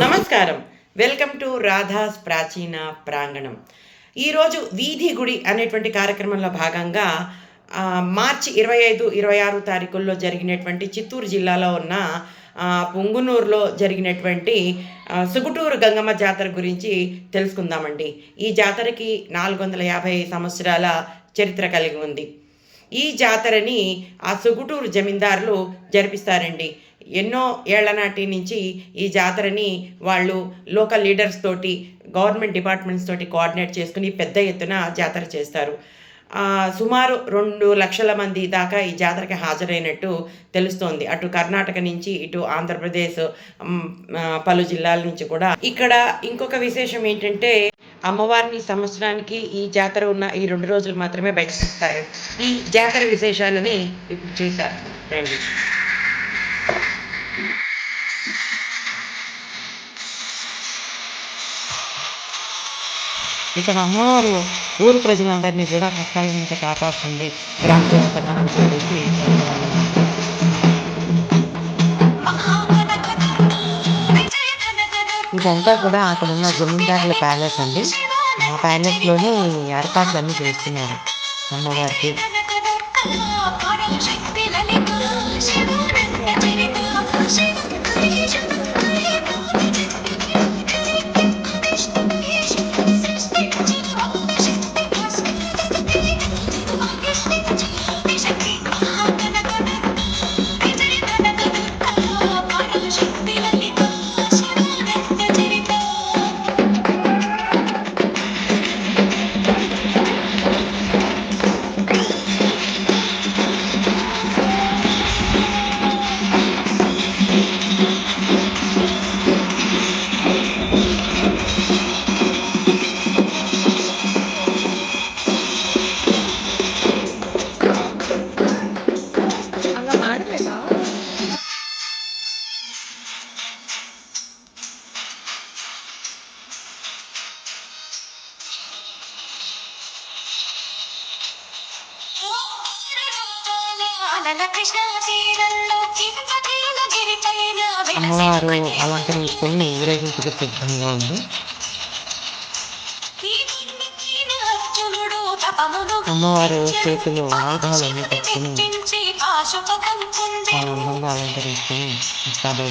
నమస్కారం. Welcome to Radha's ప్రాచీన ప్రాంగణం. ఈరోజు వీధి గుడి అనేటువంటి కార్యక్రమంలో భాగంగా మార్చి 25, 26 తారీఖుల్లో జరిగినటువంటి చిత్తూరు జిల్లాలో ఉన్న పొంగునూరులో జరిగినటువంటి సుగుటూరు గంగమ్మ జాతర గురించి తెలుసుకుందామండి. ఈ జాతరకి 450 సంవత్సరాల చరిత్ర కలిగి ఉంది. ఈ జాతరని ఆ సుగుటూరు జమీందారులు జరిపిస్తారండి. ఎన్నో ఏళ్ల నాటి నుంచి ఈ జాతరని వాళ్ళు లోకల్ లీడర్స్ తోటి, గవర్నమెంట్ డిపార్ట్మెంట్స్ తోటి కోఆర్డినేట్ చేసుకుని పెద్ద ఎత్తున జాతర చేస్తారు. సుమారు 2 లక్షల మంది దాకా ఈ జాతరకి హాజరైనట్టు తెలుస్తోంది. అటు కర్ణాటక నుంచి, ఇటు ఆంధ్రప్రదేశ్, పలు జిల్లాల నుంచి కూడా. ఇక్కడ ఇంకొక విశేషం ఏంటంటే, అమ్మవారిని సంవత్సరానికి ఈ జాతర ఉన్న ఈ 2 రోజులు మాత్రమే బయటకు. ఈ జాతర విశేషాలని ఇప్పుడు చూశారు. ఇక్కడ అమ్మవారు ఊరు ప్రజలందరినీ కూడా కష్టాల నుంచి కాపాడుతుంది. ఇదంతా కూడా అక్కడ ఉన్న జమీందారుల ప్యాలెస్ అండి. ఆ ప్యాలెస్లోనే ఏర్పాట్లన్నీ చేస్తున్నారు అమ్మవారికి. అమ్మవారు అలంకరించుకొని ఊరేగింపుకు సిద్ధంగా ఉంది. అమ్మవారు చేతులు ఆయుధాలన్నీ పెట్టుకుని చాలా అందంగా అలంకరించుకొని వస్తాడు.